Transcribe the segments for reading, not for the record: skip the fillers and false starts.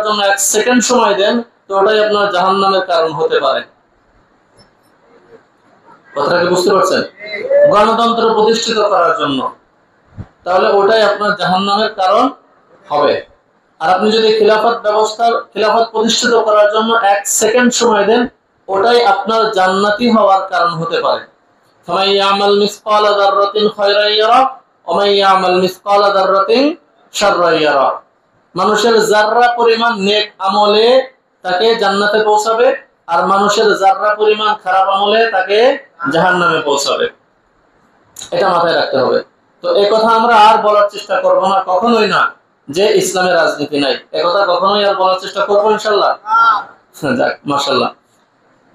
জন্য 1 সেকেন্ড সময় দেন, তো ওটাই আপনার জাহান্নামের কারণ হতে পারে। কথাটা বুঝতে পারছেন? গণতন্ত্র প্রতিষ্ঠিত করার জন্য, তাহলে ওটাই আপনার জাহান্নামের কারণ হবে। আর আপনি যদি খিলাফত প্রতিষ্ঠিত করার জন্য 1 সেকেন্ড সময় দেন, ওটাই আপনার জান্নাতি হওয়ার কারণ হতে পারে। ফামান ইয়ামাল মিসকালা যাররাতিন খায়রান ইয়ারা ওয়া মান ইয়ামাল মিসকালা যাররাতিন শাররান ইয়ারা। মানুষের যাররা পরিমাণ নেক আমলে তাকে জান্নাতে পৌঁছাবে, আর মানুষের যাররা পরিমাণ খারাপ আমলে তাকে জাহান্নামে পৌঁছাবে। এটা মাথায় রাখতে হবে। তো এই কথা আমরা আর বলার চেষ্টা করব না, কখনোই না যে ইসলামে রাজনীতি নাই। এই কথা কখনোই আর বলার চেষ্টা করব ইনশাআল্লাহ। যাক, মাশাআল্লাহ,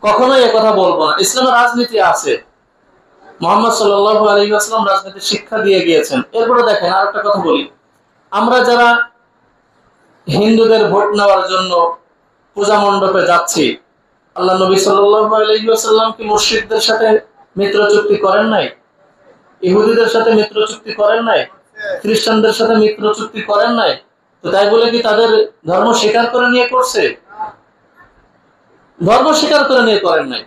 কখনোই এই কথা বলবো না। ইসলামে রাজনীতি আছে, মুহাম্মদ সাল্লাল্লাহু আলাইহি ওয়াসাল্লাম রাজনীতির শিক্ষা দিয়ে গিয়েছেন। এরপরে দেখেন আরেকটা কথা বলি, আমরা যারা হিন্দুদের ভোট নেওয়ার জন্য পূজা মণ্ডপে যাচ্ছি, আল্লাহ নবী সাল্লাল্লাহু আলাইহি ওয়াসাল্লাম কি মুশরিকদের সাথে মিত্র চুক্তি করেন নাই? ইহুদিদের সাথে মিত্র চুক্তি করেন নাই? খ্রিস্টানদের সাথে মিত্র চুক্তি করেন নাই? তো তাই বলে কি তাদের ধর্ম স্বীকার করে নিয়ে করছে? ধর্ম স্বীকার করে নিয়ে করেন নাই,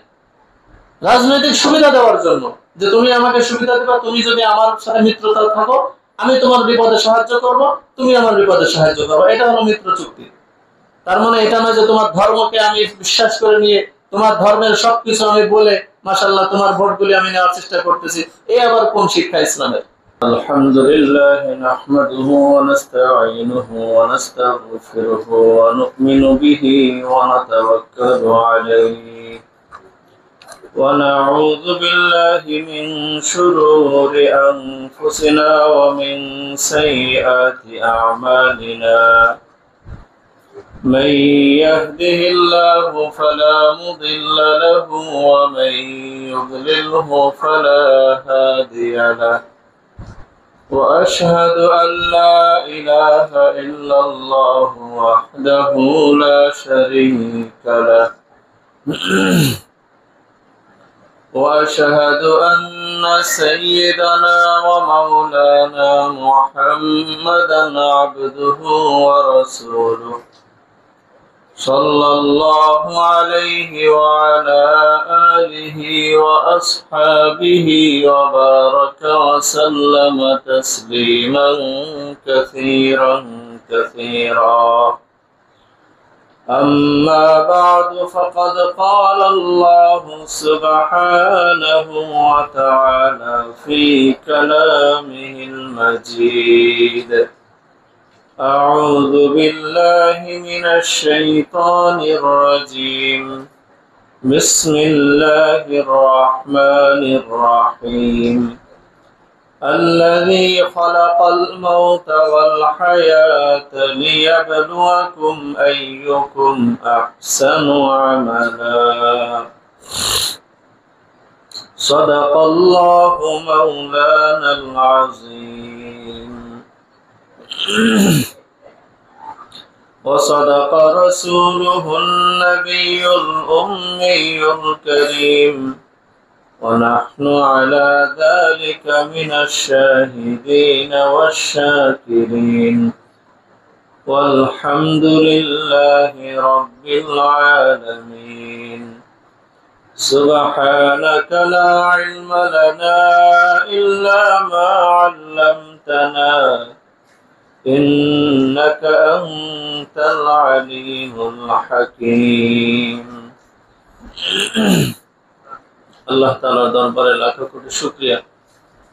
রাজনৈতিক সুবিধা দেওয়ার জন্য, যে তুমি আমাকে সুবিধা দিবা, তুমি যদি আমার সাথে মিত্রতা থাকো, আমি তোমার বিপদে সাহায্য করব, তুমি আমার বিপদে সাহায্য করবে। এটা হলো মিত্র চুক্তি। তার মানে এটা নয় যে তোমার ধর্মকে আমি বিশ্বাস করে নিয়ে তোমার ধর্মের সবকিছু আমি বলে মাশাআল্লাহ তোমার ভোটগুলি আমি নেওয়ার চেষ্টা করতেছি। এই আবার কোন শিক্ষা ইসলামের? আলহামদুলিল্লাহ নাহমাদুহু ওয়া নাস্তাঈনুহু ওয়া নাস্তাগফিরুহু ওয়া নু'মিনু বিহি ওয়া নাতাওয়াক্কালু আলাইহি ওয়া নাউযু বিল্লাহি মিন শুরুরি আনফুসিনা ওয়া মিন সাইয়্যাতি আ'মালিনা। من يهده الله فلا مضل له ومن يضلله فلا هادي له وأشهد أن لا إله إلا الله وحده لا شريك له وأشهد أن سيدنا ومولانا محمدا عبده ورسوله صلى الله عليه وعلى آله وأصحابه وبارك وسلم تسليما كثيرا كثيرا. أما بعد فقد قال الله سبحانه وتعالى في كلامه المجيد: أعوذ بالله من الشيطان الرجيم. بسم الله الرحمن الرحيم. الذي خلق الموت والحياة ليبلوكم أيكم أحسن عملا. صدق الله مولانا العظيم. وصدق رسوله النبي الأمي الكريم، ونحن على ذلك من الشاهدين والشاكرين، والحمد لله رب العالمين. سبحانك لا علم لنا إلا ما علمتنا إنك أنت العليم الحكيم. আল্লাহ তাআলার দরবারে লাখো কোটি শুকরিয়া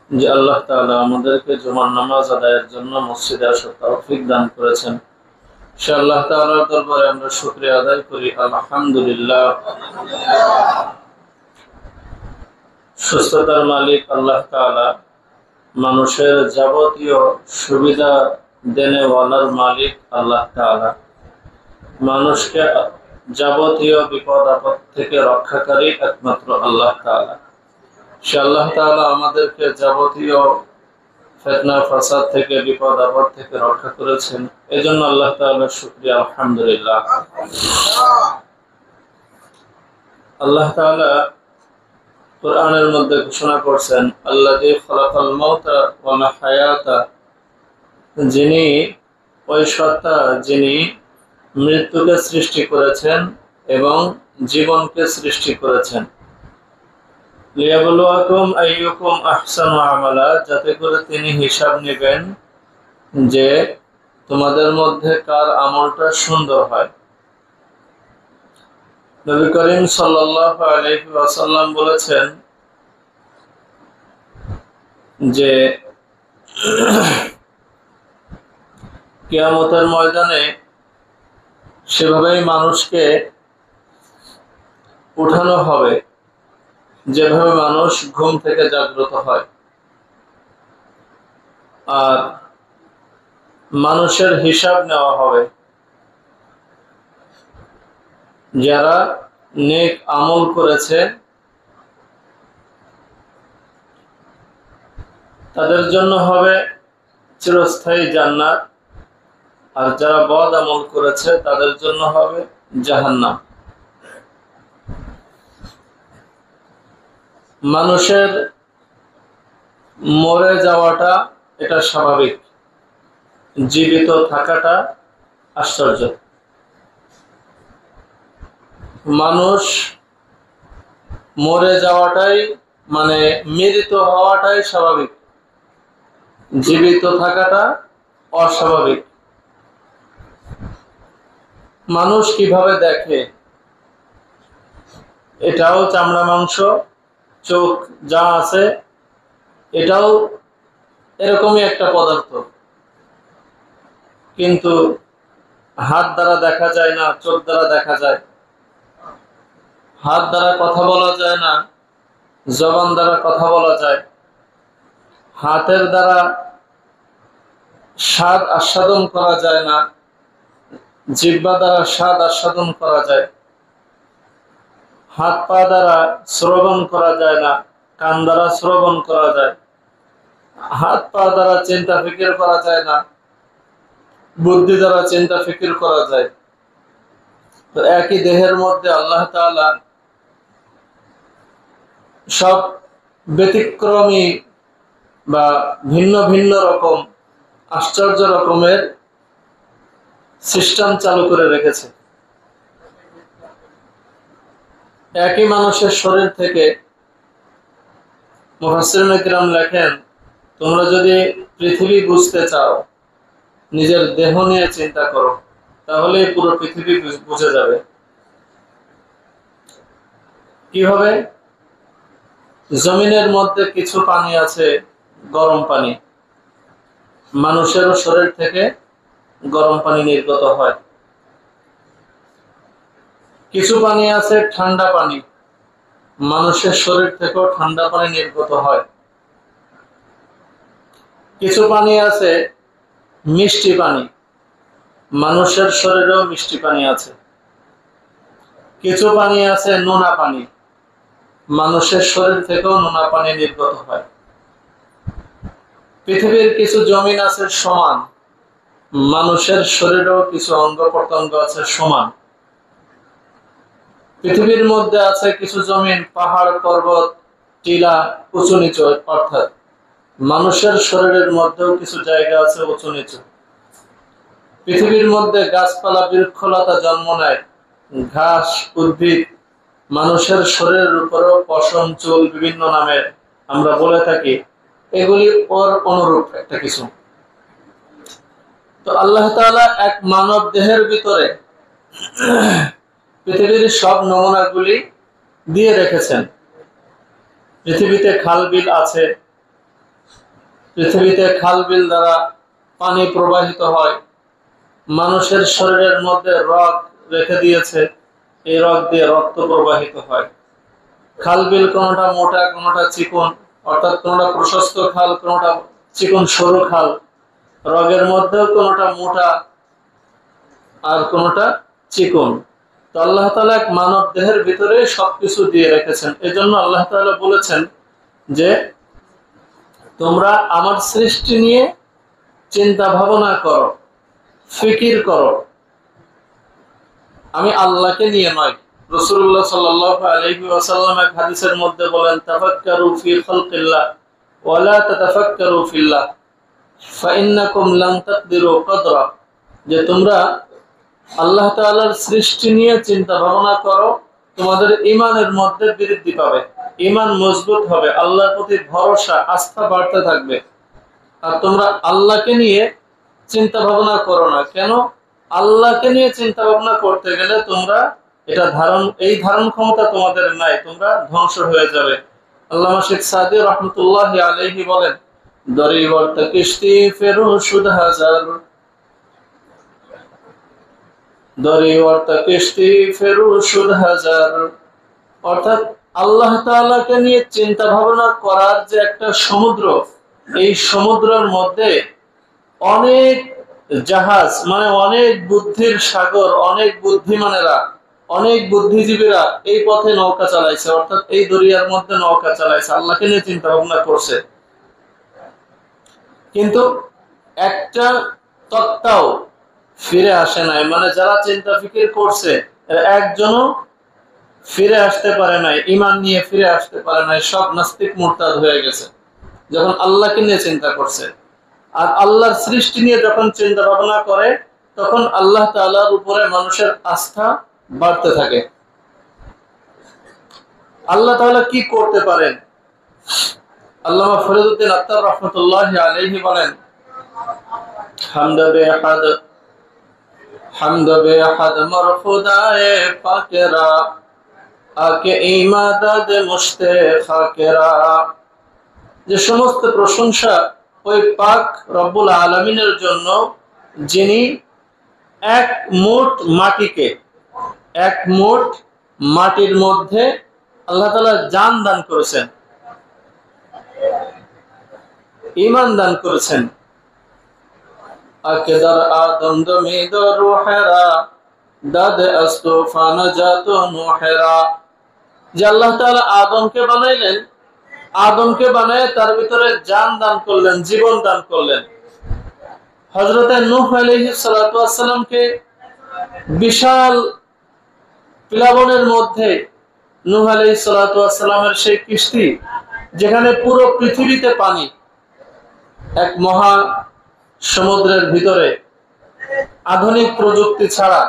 যে আল্লাহ তাআলা আমাদেরকে জুমার নামাজ আদায়ের জন্য মসজিদে আসার তৌফিক দান করেছেন। সে আল্লাহ তাআলার দরবারে আমরা শুকরিয়া আদায় করি। আলহামদুলিল্লাহ। সুস্থতার মালিক আল্লাহ তাআলা, মানুষের যাবতীয় সুবিধা দেনেওয়ালার মালিক আল্লাহ তাআলা, মানুষকে যাবতীয় বিপদ আপদ থেকে রক্ষাকারী একমাত্র আল্লাহ তাআলা। সে আল্লাহ তাআলা আমাদেরকে যাবতীয় ফিতনা ফাসাদ থেকে বিপদ আপদ থেকে রক্ষা করেছেন, এজন্য আল্লাহ তাআলার শুকরিয়া। আলহামদুলিল্লাহ। আল্লাহ তাআলা কোরআনের মধ্যে ঘোষণা করছেন, আল্লাযী খালাকাল মাউতা ওয়াল হায়াতা, যিনি ওই সত্তা যিনি মৃত্যুকে সৃষ্টি করেছেন এবং জীবনকে সৃষ্টি করেছেন। লিয়াবলুয়াকুম আইয়ুকুম আহসানু আমালা, যাতে করে তিনি হিসাব নেবেন যে তোমাদের মধ্যে কার আমলটা সুন্দর হয়। নবী করিম সাল্লাল্লাহু আলাইহি ওয়াসাল্লাম বলেছেন যে কিয়ামতের ময়দানে সেভাবেই মানুষকে উঠানো হবে যেভাবে মানুষ ঘুম থেকে জাগ্রত হয়, আর মানুষের হিসাব নেওয়া হবে। যারা নেক আমল করেছে তাদের জন্য হবে চিরস্থায়ী জান্নাত, আর যারা বদ আমল করেছে তাদের জন্য হবে জাহান্নাম। মানুষের মরে যাওয়াটা এটা স্বাভাবিক, জীবিত থাকাটা আশ্চর্য। মানুষ মরে যাওয়াটাই মানে মৃত হওয়াটাই স্বাভাবিক, জীবিত থাকাটা অস্বাভাবিক। মানুষ কিভাবে দেখে, এটাও চামড়া মাংস, চোখ যা আছে এটাও এরকমই একটা পদার্থ, কিন্তু হাত দ্বারা দেখা যায় না, চোখ দ্বারা দেখা যায়। হাত দ্বারা কথা বলা যায় না, জবান দ্বারা কথা বলা যায়। হাতের দ্বারা স্বাদ আস্বাদন করা যায় না, জিহ্বা দ্বারা স্বাদ আস্বাদন করা যায়। হাত পা দ্বারা শ্রবণ করা যায় না, কান দ্বারা শ্রবণ করা যায়। হাত পা দ্বারা চিন্তা ফিকির করা যায় না, বুদ্ধি দ্বারা চিন্তা ফিকির করা যায়। তো একই দেহের মধ্যে আল্লাহ তাআলা সব ব্যতিক্রমী বা ভিন্ন ভিন্ন রকম আশ্চর্য রকমের সিস্টেম চালু করে রেখেছে। একই মানুষের শরীর থেকে মুফাসসিরিনে কিরাম লেখেন, তোমরা যদি পৃথিবী বুঝতে চাও নিজের দেহ নিয়ে চিন্তা করো, তাহলে পুরো পৃথিবী বুঝে যাবে। কিভাবে? জমিনের মধ্যে কিছু পানি আছে গরম পানি, মানুষেরও শরীর থেকে গরম পানি নির্গত হয়। কিছু পানি আছে ঠান্ডা পানি, মানুষের শরীর থেকেও ঠান্ডা পানি নির্গত হয়। কিছু পানি আছে মিষ্টি পানি, মানুষের শরীরেও মিষ্টি পানি আছে। কিছু পানি আছে নোনা পানি, মানুষের শরীর থেকেও নোনা পানি নির্গত হয়। পৃথিবীর কিছু জমিন আছে সমান, মানুষের শরীরেও কিছু অঙ্গ প্রত্যঙ্গ আছে সমান। পৃথিবীর মধ্যে আছে কিছু জমিন পাহাড় পর্বত টিলা উঁচু নিচু, অর্থাৎ মানুষের শরীরের মধ্যেও কিছু জায়গা আছে উঁচু নিচু। পৃথিবীর মধ্যে গাছপালা বৃক্ষলতা জন্ম নেয়, ঘাস উদ্ভিদ, মানুষের শরীরের উপরেও পশম চুল বিভিন্ন নামে আমরা বলে থাকি, এগুলি ওর অনুরূপ একটা কিছু। তো আল্লাহ তাআলা এক মানব দেহের ভিতরে পৃথিবীর সব নমুনাগুলি দিয়ে রেখেছেন। পৃথিবীতে খাল বিল আছে, পৃথিবীতে খাল বিল দ্বারা পানি প্রবাহিত হয়। মানুষের শরীরের মধ্যে রগ রেখে দিয়েছে, এই রগ দিয়ে রক্ত প্রবাহিত হয়। খাল বিল কোনটা মোটা কোনটা চিকন, অর্থাৎ কোনটা প্রশস্ত খাল কোনটা চিকন সরু খাল। রগের মধ্যেও কোনটা মোটা আর কোনটা চিকন। তো আল্লাহ তাআলা এক মানব দেহের ভিতরে সবকিছু দিয়ে রেখেছেন। এজন্য আল্লাহ তাআলা বলেছেন যে তোমরা আমার সৃষ্টি নিয়ে চিন্তা ভাবনা করো, ফিকির করো, আমি আল্লাহকে নিয়ে নয়। রাসূলুল্লাহ সাল্লাল্লাহু আলাইহি ওয়াসাল্লাম এক হাদিসের মধ্যে বলেন, তাফাক্কারু ফি খালকিল্লাহ ওয়া লা তাতাফাক্কারু ফিল্লাহ ফাইন্নাকুম লান তাকদিরু কদরা, যে তোমরা আল্লাহ তাআলার সৃষ্টি নিয়ে চিন্তা ভাবনা করো, তোমাদের ঈমানের মধ্যে বৃদ্ধি পাবে, ঈমান মজবুত হবে, আল্লাহর প্রতি ভরসা আস্থা বাড়তে থাকবে। আর তোমরা আল্লাহকে নিয়ে চিন্তা ভাবনা করো না কেন? আল্লাহকে নিয়ে চিন্তা ভাবনা করতে গেলে তোমরা এই ধারণ ক্ষমতা তোমাদের নাই, তোমরা ধ্বংস হয়ে যাবে। আল্লামা শেখ সাদি রহমতুল্লাহি আলাইহি বলেন, দরিবর্ত কিস্তি ফেরু সুদ হাজার, দরিবর্ত কিস্তি ফেরু সুদ হাজার। অর্থাৎ আল্লাহ তাআলাকে নিয়ে চিন্তা ভাবনা করার যে একটা সমুদ্র, এই সমুদ্রের মধ্যে অনেক জাহাজ, মানে অনেক বুদ্ধির সাগর, অনেক বুদ্ধিমানেরা, অনেক বুদ্ধিজীবীরা এই পথে নৌকা চালাইছে, অর্থাৎ এই দরিয়ার মধ্যে নৌকা চালাইছে, আল্লাহকে নিয়ে চিন্তা ভাবনা করছে, কিন্তু একটা তত্ত্বও ফিরে আসে নাই। মানে যারা চিন্তা ফিকির করছে একজনও ফিরে আসতে পারে নাই, ঈমান নিয়ে ফিরে আসতে পারে নাই, সব নাস্তিক মুরতাদ হয়ে গেছে যখন আল্লাহকে নিয়ে চিন্তা করছে। আর আল্লাহর সৃষ্টি নিয়ে যখন চিন্তা ভাবনা করে, তখন আল্লাহ তাআলার উপরে মানুষের আস্থা বাড়তে থাকে। আল্লাহ তাআলা কি করতে পারেন? আল্লামা ফরিদউদ্দীন আত্তার রহমতুল্লাহি আলাইহি বলেন, হামদ বেহাদ মরফুদায়ে পাকেরা, আকে ইমাদাদ মুশতে খাকেরা। যে সমস্ত প্রশংসা ওই পাক রব্বুল আলামিনের জন্য, যিনি এক মুঠ মাটির মধ্যে আল্লাহ তাআলা জান দান করেছেন, ঈমান দান করেছেন। আকেদার আদম দমিদ রুহেরা, দাদ আস্তফান জাত নুহেরা। যে আল্লাহ তাআলা আদমকে বানাইলেন, আদমকে বানায় তার ভিতরে জান দান করলেন, জীবন দান করলেন। হযরতে নূহ আলাইহিস সালাতু ওয়াস সালামকে বিশাল প্লাবনের মধ্যে, নূহ আলাইহিস সালাতু ওয়াস সালামের সেই কিস্তি, যেখানে পুরো পৃথিবীতে পানি, এক মহা সমুদ্রের ভিতরে আধুনিক প্রযুক্তি ছাড়া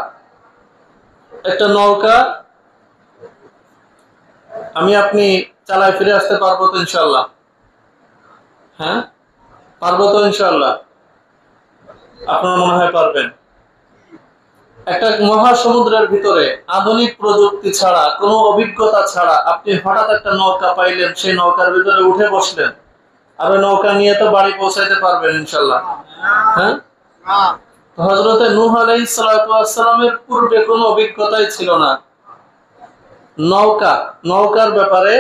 একটা নৌকা আমি আপনি চালায় ফিরে আসতে পারবো তো ইনশাআল্লাহ? হ্যাঁ, পারবো তো ইনশাআল্লাহ? আপনারা মনে হয় পারবেন। একটা মহাসমুদ্রের ভিতরে আধুনিক প্রযুক্তি ছাড়া, কোনো অভিজ্ঞতা ছাড়া আপনি হঠাৎ একটা নৌকা পাইলেন, সেই নৌকার ভিতরে উঠে বসলেন, আর ওই নৌকা নিয়ে তো বাড়ি পৌঁছাইতে পারবেন ইনশাআল্লাহ? হ্যাঁ। হযরতে নূহ আলাইহিস সালাতু ওয়াস সালামের পূর্বে কোনো অভিজ্ঞতাই ছিল না, নৌকার ব্যাপারে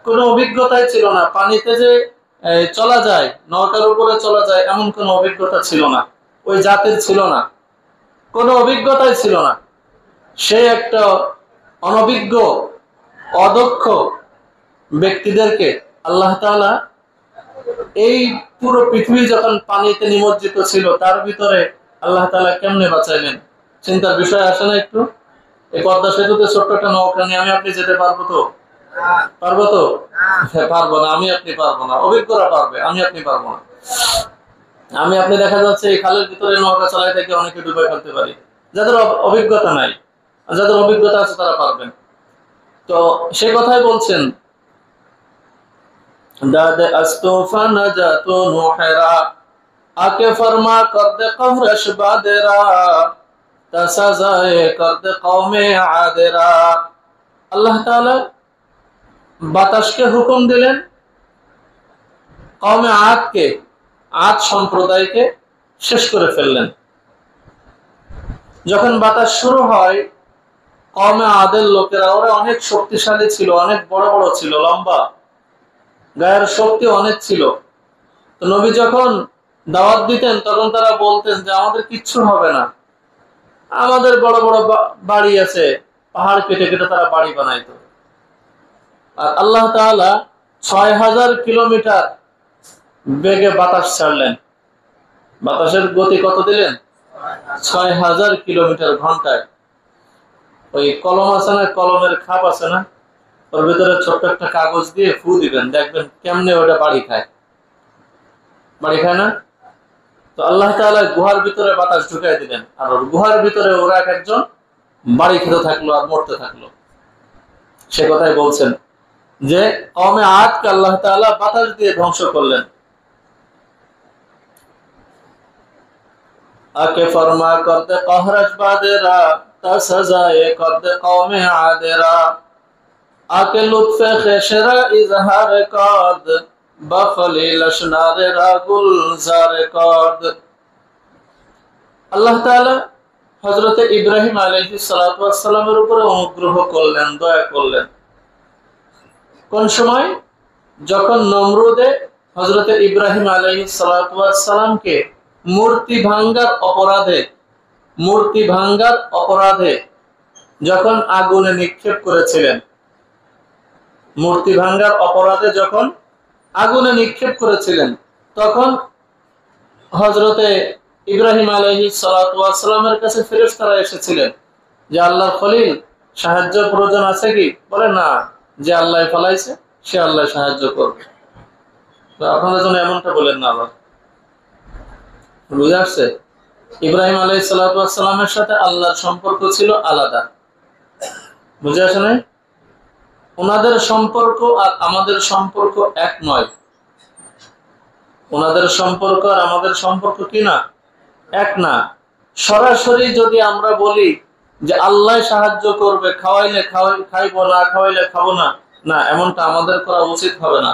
কোনো অভিজ্ঞতাই ছিল না। পানিতে যে চলা যায়, নৌকার উপরে চলা যায়, এমন কোনো অভিজ্ঞতা ছিল না, ওই জাতির ছিল না, কোনো অভিজ্ঞতাই ছিল না। সে একটা অনভিজ্ঞ, অদক্ষ ব্যক্তিদেরকে আল্লাহ তাআলা এই পুরো পৃথিবী যখন পানিতে নিমজ্জিত ছিল, তার ভিতরে আল্লাহ তাআলা কেমনে বাঁচাইলেন? চিন্তার বিষয় আসে না একটু? এই পদ্মা সেতুতে ছোট্ট একটা নৌকা নিয়ে আমি আপনি যেতে পারবো তো? পারবো তো? পারবো না, আমি আপনি পারবো না, অভিজ্ঞরা পারবে, আমি আপনি পারবো না। আমি আপনি দেখা যাচ্ছে এই খালের ভিতরে নৌকা চালাই থেকে অনেকে ডুবে ফেলতে পারি, যাদের অভিজ্ঞতা নাই। যাদের অভিজ্ঞতা আছে তারা পারবেন। তো সে কথাই বলছেন, দাদ আস্তফান জাতু নুহেরা, আকে ফরমা কর দে কহরশ বাদেরা, তাসাজায়ে কর দে কওমে আদেরা। আল্লাহ তাআলা বাতাসকে হুকুম দিলেন, কওমে আদ সম্প্রদায়কে শেষ করে ফেললেন। যখন বাতাস শুরু হয়, কওমে আদের লোকেরা, ওরা অনেক শক্তিশালী ছিল, অনেক বড় বড় ছিল, লম্বা, গায়ের শক্তি অনেক ছিল। তো নবী যখন দাওয়াত দিতেন, তখন তারা বলতেন যে আমাদের কিচ্ছু হবে না, আমাদের বড় বড় বাড়ি আছে। পাহাড় কেটে কেটে তারা বাড়ি বানাইতো। আর আল্লাহ তাআলা ৬০০০ কিলোমিটার বেগে বাতাস ছাড়লেন। বাতাসের গতি কত দিলেন? ৬০০০ কিলোমিটার ঘন্টায়। ওই কলম আছে না, কলমের খাপ আছে না, ওর ভিতরে ছোট্ট একটা কাগজ দিয়ে ফু দিবেন, দেখবেন কেমনে ওটা বাড়ি খায়। বাড়ি খায় না? তো আল্লাহ তাআলা গুহার ভিতরে বাতাস ঢুকাই দিলেন, আর গুহার ভিতরে ওরা এক একজন বাড়ি খেতে থাকলো আর মরতে থাকলো। সে কথাই বলছেন যে কওমে আদকে আল্লাহ তাআলা বাতাস দিয়ে ধ্বংস করলেন। आके फरमा कर दे कहरज बादेरा ता सजाए कर दे कौमे आदेरा आके लुत्फे खेशरा इजहार कर दे बखलील अशनारे गुलजार कर दे। আল্লাহ তাআলা হযরতে ইব্রাহিম আলাইহিস সালাতু ওয়াস সালামের উপরে অনুগ্রহ করলেন, দয়া করলেন। কোন সময়? যখন নমরুদে হযরতে ইব্রাহিম আলাইহিস সালাতু ওয়াস সালামকে মূর্তি ভাঙ্গার অপরাধে যখন আগুনে নিক্ষেপ করেছিলেন, মূর্তি ভাঙ্গার অপরাধে যখন আগুনে নিক্ষেপ করেছিলেন, তখন হযরতে ইব্রাহিম আলাইহিস সালাতু ওয়াস সালামের কাছে ফেরেশতারা এসেছিলেন যে আল্লাহর খলিল, সাহায্য প্রয়োজন আছে কি? বলে না, যে আল্লাহ ফলাইছে সে আল্লাহ সাহায্য করবে। আপনারা যেন এমনটা বলেন না। আবার বুঝে আসছে? ইব্রাহিম আলাইহিস সালাতু ওয়াস সালামের সাথে আল্লাহর সম্পর্ক ছিল আলাদা। বুঝে আসে নাই? ওনাদের সম্পর্ক আর আমাদের সম্পর্ক এক নয়। ওনাদের সম্পর্ক আর আমাদের সম্পর্ক কি না? এক না। সরাসরি যদি আমরা বলি যে আল্লাহ সাহায্য করবে, খাওয়াইলে খাইবো, না খাওয়াইলে খাবো না, না, এমনটা আমাদের করা উচিত হবে না।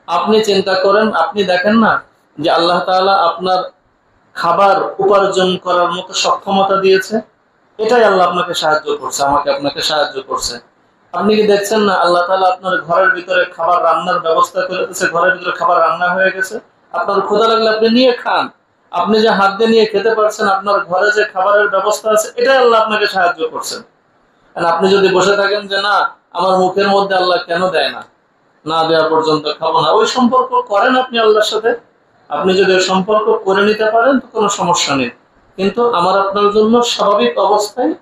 আপনি চিন্তা করেন, আপনি দেখেন না যে আল্লাহ তাআলা আপনার খাবার উপার্জন করার মতো সক্ষমতা দিয়েছে, এটাই আল্লাহ আপনাকে সাহায্য করছে, আমাকে আপনাকে সাহায্য করছে। আপনি কি দেখছেন না আল্লাহ তাআলা আপনার ঘরের ভিতরে খাবার রান্নার ব্যবস্থা করে দিয়েছে, ঘরের ভিতরে খাবার রান্না হয়ে গেছে, আপনার ক্ষুধা লাগলে আপনি নিয়ে খান। আপনি যে হাত দিয়ে নিয়ে খেতে পারছেন, আপনার ঘরে যে খাবারের ব্যবস্থা আছে, এটাই আল্লাহ আপনাকে সাহায্য করছেন। আর আপনি যদি বসে থাকেন যে না, আমার মুখের মধ্যে আল্লাহ কেন দেয় না, না দেওয়া পর্যন্ত খাবো না, ওই সম্পর্ক করেন আপনি আল্লাহর সাথে। আপনি যদি সম্পর্ক করে নিতে পারেন তো কোনো সমস্যা নেই, কিন্তু আমার আপনার জন্য স্বাভাবিক অবস্থায়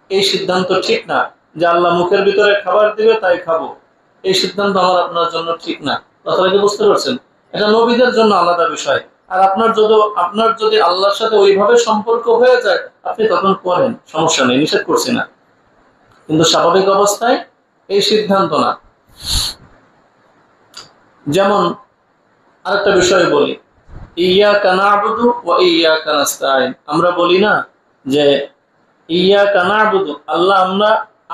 এই সিদ্ধান্ত ঠিক না যে আল্লাহ মুখের ভিতরে খাবার দিবে তাই খাবো। এই সিদ্ধান্ত আমার আপনার জন্য ঠিক না। কথাটা কি বুঝতে পারছেন? এটা নবীদের জন্য আলাদা বিষয়। আর আপনার যদি আল্লাহর সাথে ওইভাবে সম্পর্ক হয়ে যায়, আপনি তখন করেন, সমস্যা নেই, নিষেধ করছি না, কিন্তু স্বাভাবিক অবস্থায় এই সিদ্ধান্ত না। যেমন আরেকটা বিষয় বলি, ইয়াকা না'বুদু ওয়া ইয়াকা নাস্তাঈন। আমরা বলি না যে ইয়াকা না'বুদু, আল্লাহ আমরা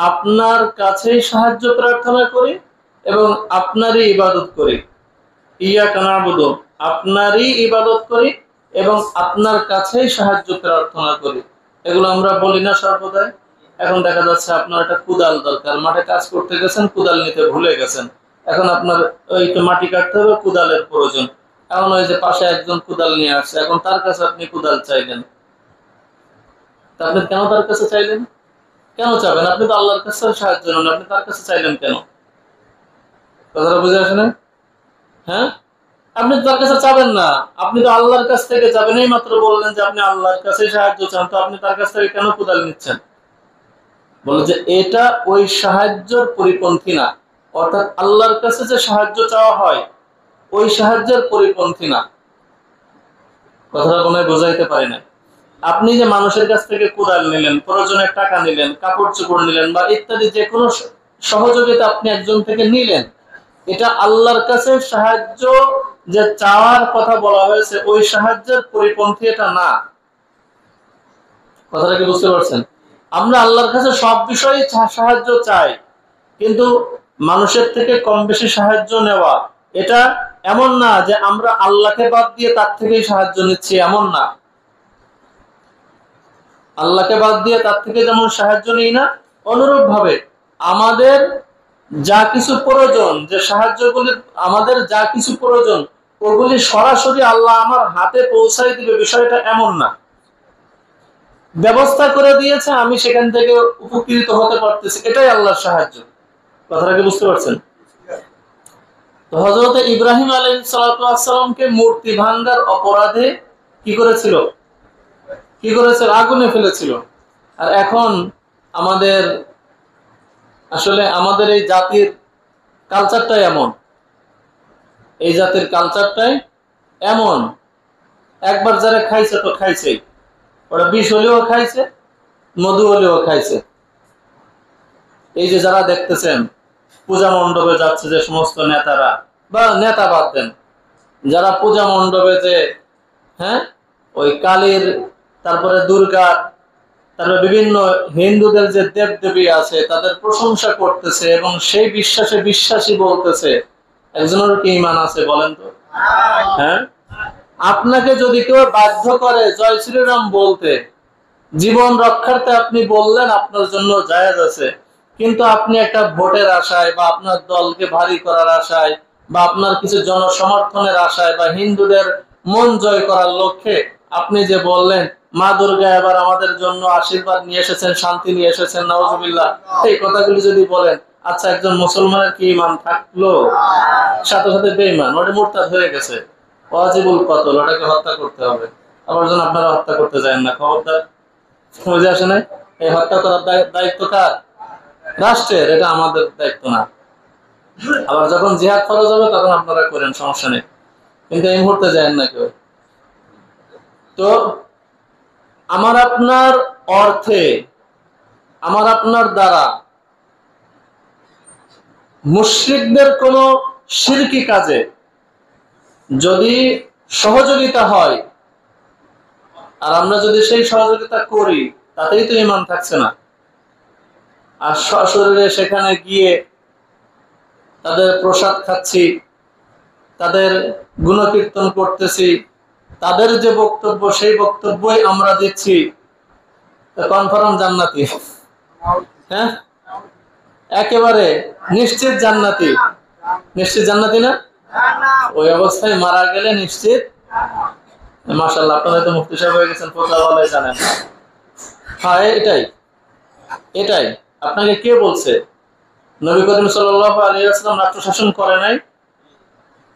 আপনার কাছেই সাহায্য প্রার্থনা করি এবং আপনারই ইবাদত করি। ইয়াকা না'বুদু, আপনারই ইবাদত করি এবং আপনার কাছেই সাহায্য প্রার্থনা করি। এগুলো আমরা বলি না সর্বদাই। এখন দেখা যাচ্ছে আপনার একটা কুদাল দরকার, মাঠে কাজ করতে গেছেন, কুদাল নিতে ভুলে গেছেন, এখন আপনার ওই মাটি কাটতে হবে, কুদালের প্রয়োজন। এখন ওই যে পাশে একজন কুদাল নিয়ে আসছে, এখন তার কাছে আপনি কুদাল চাইলেন, তা আপনি কেন তার কাছে চাইলেন? কেন চাবেন? আপনি তো আল্লাহর কাছে সাহায্য নেন, আপনি তার কাছে চাইলেন কেন? কথাটা বুঝে আসে না? হ্যাঁ, আপনি তার কাছে চাবেন না, আপনি তো আল্লাহর কাছ থেকে যাবেন। এই মাত্র বললেন যে আপনি আল্লাহর কাছে সাহায্য চান, তো আপনি তার কাছ থেকে কেন কুদাল নিচ্ছেন? বলে যে এটা ওই সাহায্যের পরিপন্থী না, অর্থাৎ আল্লাহর কাছে যে সাহায্য চাওয়া হয় ওই সাহায্যের পরিপন্থী না। কথাটা মনে হয় বোঝাইতে পারি না। আপনি যে মানুষের কাছ থেকে কুড়াল নিলেন, প্রয়োজনে টাকা নিলেন, কাপড় চোপড় নিলেন বা ইত্যাদি যে কোনো সহযোগিতা আপনি একজন থেকে নিলেন, এটা আল্লাহর কাছে সাহায্য যে চাওয়ার কথা বলা হয়েছে ওই সাহায্যের পরিপন্থী এটা না। কথাটা কি বুঝতে পারছেন? আমরা আল্লাহর কাছে সব বিষয়ে সাহায্য চাই, কিন্তু মানুষের থেকে কম বেশি সাহায্য নেওয়া এটা এমন না যে আমরা আল্লাহকে বাদ দিয়ে তার থেকেই সাহায্য নিচ্ছি, এমন না। আল্লাহকে বাদ দিয়ে তার থেকে যেমন সাহায্য নিই না, অনুরূপ ভাবে আমাদের যা কিছু প্রয়োজন, যে সাহায্যগুলি আমাদের যা কিছু প্রয়োজন, ওগুলি সরাসরি আল্লাহ আমার হাতে পৌঁছাই দিবে, বিষয়টা এমন না। ব্যবস্থা করে দিয়েছে, আমি সেখান থেকে উপকৃত হতে পারতেছি, এটাই আল্লাহর সাহায্য। কথাটা কি বুঝতে পারছেন? তো হযরত ইব্রাহিম আলাইহিস সালাতু ওয়াস সালামকে মূর্তি ভাঙ্গার অপরাধে কি করেছিল? আগুনে ফেলেছিল। আর এখন আমাদের এই জাতির কালচারটাই এমন, এই জাতির কালচারটাই এমন একবার যারা খাইছে তো খাইছেই, ওরা বিষ হলেও খাইছে, মধু হলেও খাইছে। এই যে যারা দেখতেছেন পূজা মণ্ডপে যাচ্ছে যে সমস্ত নেতারা, বা নেতা বাদ দেন, যারা পূজা মণ্ডপে যে, হ্যাঁ, ওই কালীর, তারপরে দুর্গার, তারপরে বিভিন্ন হিন্দুদের যে দেব দেবী আছে তাদের প্রশংসা করতেছে এবং সেই বিশ্বাসে বিশ্বাসী বলতেছে, একজনের কি ঈমান আছে বলেন তো? হ্যাঁ, আপনাকে যদি কেউ বাধ্য করে জয় শ্রীরাম বলতে, জীবন রক্ষার্থে আপনি বললেন, আপনার জন্য জায়েজ আছে। কিন্তু আপনি একটা ভোটের আশায় বা আপনার দলকে ভারী করার আশায় বা আপনার কিছু জনসমর্থনের আশায় বা হিন্দুদের মন জয় করার লক্ষ্যে আপনি যে বললেন মা দুর্গা এবার আমাদের জন্য আশীর্বাদ নিয়ে এসেছেন, শান্তি নিয়ে এসেছেন, নাউজুবিল্লাহ, এই কথাগুলি যদি বলেন, আচ্ছা একজন মুসলমানের কি ঈমান থাকলো? সাথে সাথে বেঈমান, ওটা মুরতাদ হয়ে গেছে, ওয়াজিবুল কতল, ওটাকে হত্যা করতে হবে। আবার যেন আপনারা হত্যা করতে যান না, খবরদার। বুঝে আসে নাই? এই হত্যা করার দায়িত্ব কার? রাষ্ট্রের, এটা আমাদের দায়িত্ব না। আবার যখন জিহাদ ফরজ হবে তখন আপনারা করেন, সমস্যা নেই, কিন্তু এই মুহূর্তে যায়েন না কেউ। তো আমার আপনার অর্থে, আমার আপনার দ্বারা মুশরিকদের কোন শিরকি কাজে যদি সহযোগিতা হয় আর আমরা যদি সেই সহযোগিতা করি, তাতেই তো ঈমান থাকছে না। আর সশরীরে সেখানে গিয়ে তাদের প্রসাদ খাচ্ছি, তাদের গুণকীর্তন করতেছি, তাদের যে বক্তব্য সেই বক্তব্যই আমরা দিচ্ছি, কনফার্ম জান্নাতি। হ্যাঁ, একেবারে নিশ্চিত জান্নাতি। নিশ্চিত জান্নাতি না? ওই অবস্থায় মারা গেলে নিশ্চিত। মাশাআল্লাহ, আপনারা তো মুফতি সাহেব হয়ে গেছেন, ফতোয়া ভালোই জানেন। হ্যাঁ, এটাই এটাই। আপনাকে কে বলছে নবী করিম সাল্লাল্লাহু আলাইহি ওয়াসাল্লাম রাষ্ট্র শাসন করে নাই?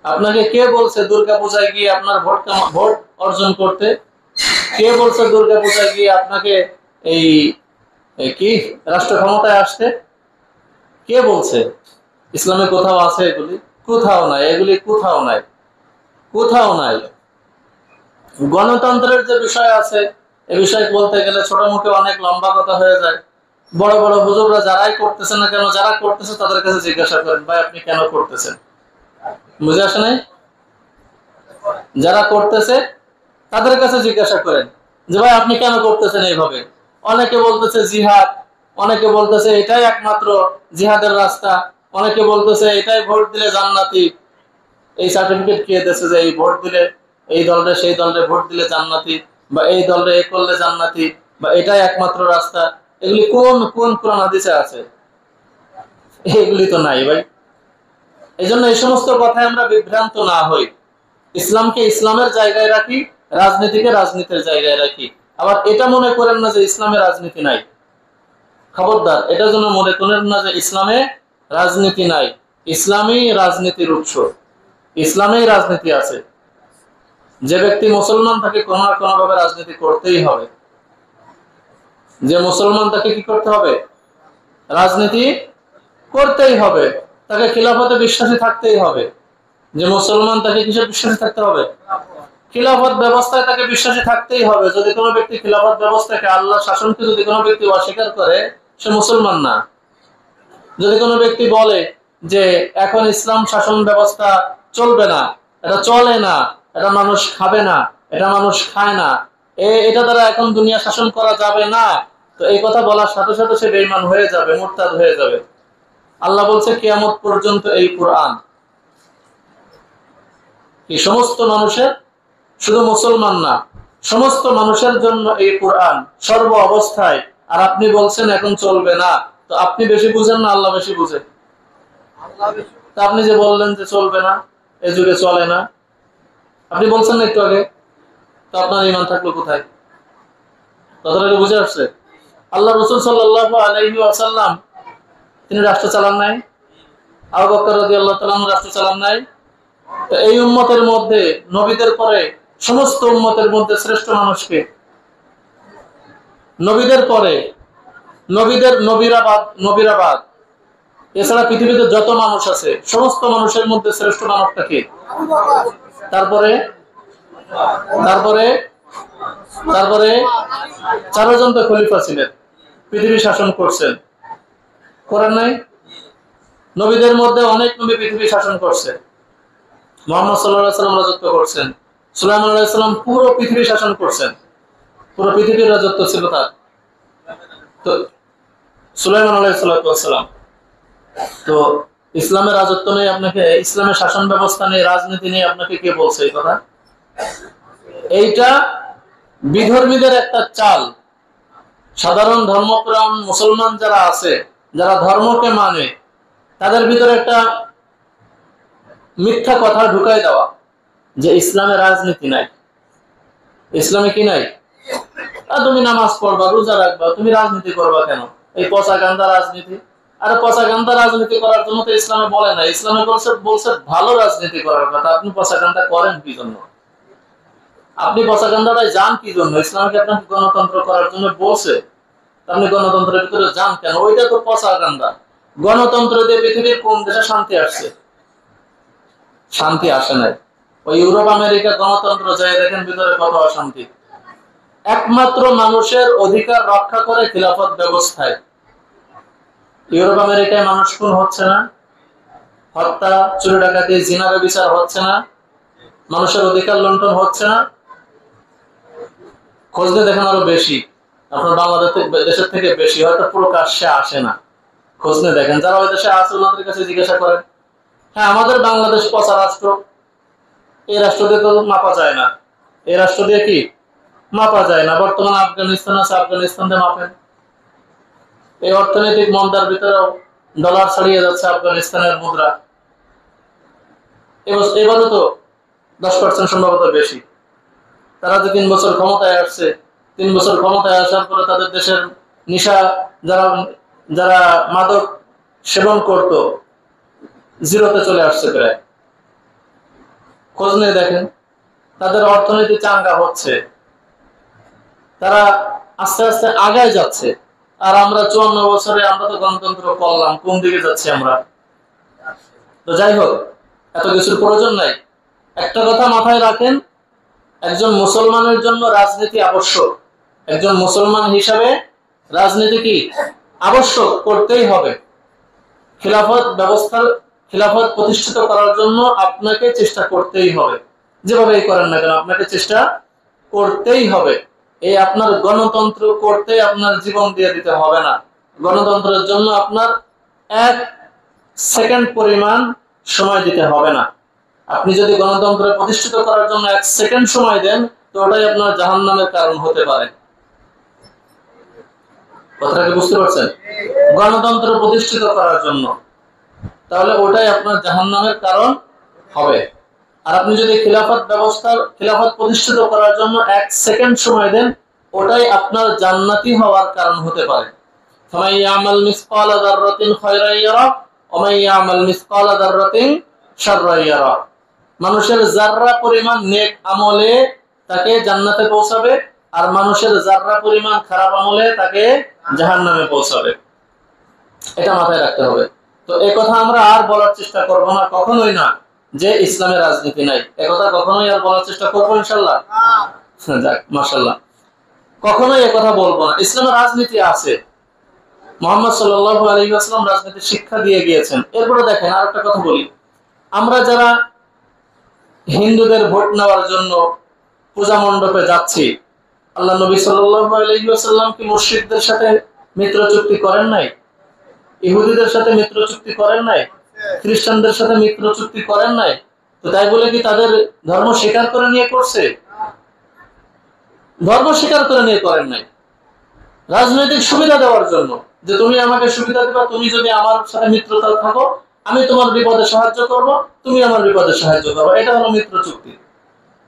আপনাকে কে বলছে দুর্গা পূজায় গিয়ে আপনার ভোট অর্জন করতে? কে বলছে দুর্গা পূজায় গিয়ে আপনাকে এই কি রাষ্ট্র ক্ষমতায় আসতে? কে বলছে? ইসলামে কোথাও আছে এগুলি? কোথাও নাই, এগুলি কোথাও নাই, কোথাও নাই। গণতন্ত্রের যে বিষয় আছে, এ বিষয়ে বলতে গেলে ছোট মুখে অনেক লম্বা কথা হয়ে যায়। বড় বড় হুজুররা যারাই করতেছে না কেন, যারা করতেছে তাদের কাছে জিজ্ঞাসা করেন, ভাই আপনি কেন করতেছেন? বুঝে আসে নাই? যারা করতেছে তাদের কাছে জিজ্ঞাসা করেন যে ভাই আপনি কেন করতেছেন এইভাবে। অনেকে বলতেছে জিহাদ, অনেকে বলতেছে এটাই একমাত্র জিহাদের রাস্তা, অনেকে বলতেছে এটাই ভোট দিলে জান্নাতি। এই সার্টিফিকেট কে দিয়েছে যে এই ভোট দিলে, এই দলরে সেই দলরে ভোট দিলে জান্নাতি, বা এই দলরে এ করলে জান্নাতি, বা এটাই একমাত্র রাস্তা? এগুলি কোন কোন কোরআন হাদিসে আছে? এগুলি তো নাই ভাই। এই জন্য এই সমস্ত কথায় আমরা বিভ্রান্ত না হই। ইসলামকে ইসলামের জায়গায় রাখি, রাজনীতিকে রাজনীতির জায়গায় রাখি। আবার এটা মনে করেন না যে ইসলামে রাজনীতি নাই। খবরদার, এটা যেন মনে করেন না যে ইসলামে রাজনীতি নাই। ইসলামই রাজনীতির উৎস, ইসলামেই রাজনীতি আছে। যে ব্যক্তি মুসলমান তাকে কোনো না কোনো ভাবে রাজনীতি করতেই হবে। যে মুসলমান তাকে কি করতে হবে? রাজনীতি করতেই হবে। তাকে খিলাফতে বিশ্বাসী থাকতেই হবে। যে মুসলমান তাকে কিসে বিশ্বাসী থাকতে হবে? খিলাফত ব্যবস্থায় তাকে বিশ্বাসী থাকতেই হবে। যদি কোনো ব্যক্তি খিলাফত ব্যবস্থাকে, আল্লাহ শাসনকে যদি কোনো ব্যক্তি অস্বীকার করে, সে মুসলমান না। যদি কোনো ব্যক্তি বলে যে এখন ইসলাম শাসন ব্যবস্থা চলবে না, এটা চলে না, এটা মানুষ খাবে না, এটা মানুষ খায় না, এটা দ্বারা এখন দুনিয়া শাসন করা যাবে না, তো এই কথা বলার সাথে সাথে সে বেঈমান হয়ে যাবে, মুরতাদ হয়ে যাবে। আল্লাহ বলছে কিয়ামত পর্যন্ত এই কোরআন এই সমস্ত মানুষের, শুধু মুসলমান না, সমস্ত মানুষের জন্য এই কোরআন সর্ব অবস্থায়। আর আপনি বলছেন এখন চলবে না, তো আপনি বেশি বুঝেন না আল্লাহ বেশি বুঝে? তা আপনি যে বললেন যে চলবে না, এই যুগে চলে না, আপনি বলছেন না একটু আগে, তো আপনার ঈমান থাকলো কোথায়? কথাটা বুঝে আসছে? আল্লাহ রাসূল সাল্লাল্লাহু আলাইহি ওয়াসাল্লাম তিনি রাষ্ট্র চালান নাই? আবু বকর রাদিয়াল্লাহু তাআলা রাষ্ট্র চালান নাই? তো এই উম্মতের মধ্যে নবীদের পরে সমস্ত উম্মতের মধ্যে শ্রেষ্ঠ মানুষকে, নবীদের পরে নবীরাবাদ এছাড়া পৃথিবীতে যত মানুষ আছে সমস্ত মানুষের মধ্যে শ্রেষ্ঠ মানবটা কে? তারপরে তারপরে তারপরে 4 জন তো খলিফা ছিলেন, পৃথিবী শাসন করছেন, করেন নাই? নবীদের মধ্যে অনেক নবী পৃথিবী শাসন করছে। মুহাম্মদ সাল্লাল্লাহু আলাইহি ওয়াসাল্লাম রাজত্ব করছেন, সুলাইমান আলাইহিস সালাম পুরো পৃথিবী শাসন করছেন, পুরো পৃথিবীর রাজত্ব ছিল তার। তো সুলাইমান আলাইহিস সালাম, তো ইসলামের রাজত্ব নেই আপনাকে, ইসলামের শাসন ব্যবস্থা নেই, রাজনীতি নেই, আপনাকে কে বলছে এই কথা? এইটা বিধর্মীদের একটা চাল। সাধারণ ধর্মপ্রাণ মুসলমান যারা আছে, যারা ধর্মকে মানে, তাদের ভিতরে একটা মিথ্যা কথা ঢুকাই দেওয়া যে ইসলামে রাজনীতি নাই, ইসলামে কি নাই, তুমি নামাজ পড়বা, রোজা রাখবা, তুমি রাজনীতি করবা কেন? এই পচা গান্দা রাজনীতি। আরে পচা গান্দা রাজনীতি করার জন্য তো ইসলামে বলে না, ইসলামে বলছে ভালো রাজনীতি করার কথা। আপনি পচা গান্দা করেন কি জন্য? আপনি পচা গান্দাটাই যান কি জন্য? ইসলামকে আপনাকে গণতন্ত্র করার জন্য বলছে, আপনি গণতন্ত্রের ভিতরে যান কেন? ওইটা তো পচা গান্দা। গণতন্ত্র দিয়ে পৃথিবীর কোন দেশে শান্তি আসছে? শান্তি আসে নাই। ওই ইউরোপ আমেরিকা গণতন্ত্র যায় দেখেন ভিতরে কত অশান্তি। একমাত্র মানুষের অধিকার রক্ষা করে খিলাফত ব্যবস্থায়। ইউরোপ আমেরিকায় মানুষ খুন হচ্ছে না, হত্যা, চুরি ডাকাতি, জিনা ব্যভিচার হচ্ছে না, মানুষের অধিকার লুণ্ঠন হচ্ছে না। খোঁজ নিয়ে দেখেন আরো বেশি, আপনার বাংলাদেশের থেকে বেশি, হয়তো প্রকাশ্যে আসে না। খোঁজ নিয়ে দেখেন, যারা ওই দেশে আছে ওনাদের কাছে জিজ্ঞাসা করেন। হ্যাঁ, আমাদের বাংলাদেশ পচা রাষ্ট্র, এই রাষ্ট্র দিয়ে তো মাপা যায় না, এই রাষ্ট্র দিয়ে কি মাপা যায় না। বর্তমানে আফগানিস্তান আছে, আফগানিস্তান দিয়ে মাপেন। এই অর্থনৈতিক মন্দার ভিতরেও ডলার ছাড়িয়ে যাচ্ছে আফগানিস্তানের মুদ্রা। এবারও তো 10% সম্ভবত বেশি। তারা যে 3 বছর ক্ষমতায় আসছে, 3 বছর ক্ষমতায় আসার পরে তাদের দেশের নিশা, যারা যারা মাদক সেবন করত, জিরোতে চলে আসছে প্রায়। খোঁজ নিয়ে দেখেন, তাদের অর্থনীতি চাঙ্গা হচ্ছে, তারা আস্তে আস্তে আগায় যাচ্ছে। আর আমরা 54 বছরে আমরা তো গণতন্ত্র করলাম, কোন দিকে যাচ্ছি আমরা? তো যাই হোক, এত কিছুর প্রয়োজন নাই। একটা কথা মাথায় রাখেন, একজন মুসলমানের জন্য রাজনীতি আবশ্যক। একজন মুসলমান হিসাবে রাজনীতি কি আবশ্যক, করতেই হবে। খিলাফত প্রতিষ্ঠিত করার জন্য আপনাকে চেষ্টা করতেই হবে, যেভাবেই করেন না কেন আপনাকে চেষ্টা করতেই হবে। এই আপনার গণতন্ত্র করতে আপনার জীবন দিয়ে দিতে হবে না। গণতন্ত্রের জন্য আপনার 1 সেকেন্ড পরিমাণ সময় দিতে হবে না। আপনি যদি গণতন্ত্র প্রতিষ্ঠিত করার জন্য 1 সেকেন্ড সময় দেন, তো ওটাই আপনার জাহান্নামের কারণ হতে পারে। কথাটা কি বুঝতে পারছেন? গণতন্ত্র প্রতিষ্ঠিত করার জন্য, তাহলে ওটাই আপনার জাহান্নামের কারণ হবে। আর আপনি যদি খিলাফত প্রতিষ্ঠিত করার জন্য 1 সেকেন্ড সময় দেন, ওটাই আপনার জান্নাতি হওয়ার কারণ হতে পারে। ফামান ইয়ামাল মিসকালা যাররাতিন খায়রান ইয়ারা ওয়া মান ইয়ামাল মিসকালা যাররাতিন শাররান ইয়ারা। মানুষের যাররা পরিমাণ নেক আমলে তাকে জান্নাতে পৌঁছাবে, আর মানুষের যাররা পরিমাণ খারাপ আমলে তাকে জাহান্নামে পৌঁছাবে। এটা মাথায় রাখতে হবে। তো এই কথা আমরা আর বলার চেষ্টা করব না, কখনোই না, যে ইসলামে রাজনীতি নাই। একথা কখনোই আর বলার চেষ্টা করবো ইনশাআল্লাহ। যাক, মাশাআল্লাহ, কখনোই একথা বলবো না। ইসলামে রাজনীতি আছে, মুহাম্মদ সাল্লাল্লাহু আলাইহি ওয়াসাল্লাম রাজনীতির শিক্ষা দিয়ে গিয়েছেন। এরপরে দেখেন আরেকটা কথা বলি, আমরা যারা হিন্দুদের ভোট নেওয়ার জন্য পূজা মণ্ডপে যাচ্ছি, আল্লাহ নবী সাল্লাল্লাহু আলাইহি ওয়াসাল্লাম কি মুশরিকদের সাথে মিত্র চুক্তি করেন নাই? ইহুদিদের সাথে মিত্র চুক্তি করেন নাই? খ্রিস্টানদের সাথে মিত্র চুক্তি করেন নাই? তো তাই বলে কি তাদের ধর্ম স্বীকার করে নিয়ে করছে? ধর্ম স্বীকার করে নিয়ে করেন নাই, রাজনৈতিক সুবিধা দেওয়ার জন্য, যে তুমি আমাকে সুবিধা দিবা, তুমি যদি আমার সাথে মিত্রতা থাকো, আমি তোমার বিপদে সাহায্য করব, তুমি আমার বিপদে সাহায্য করবে। এটা হলো মিত্র চুক্তি।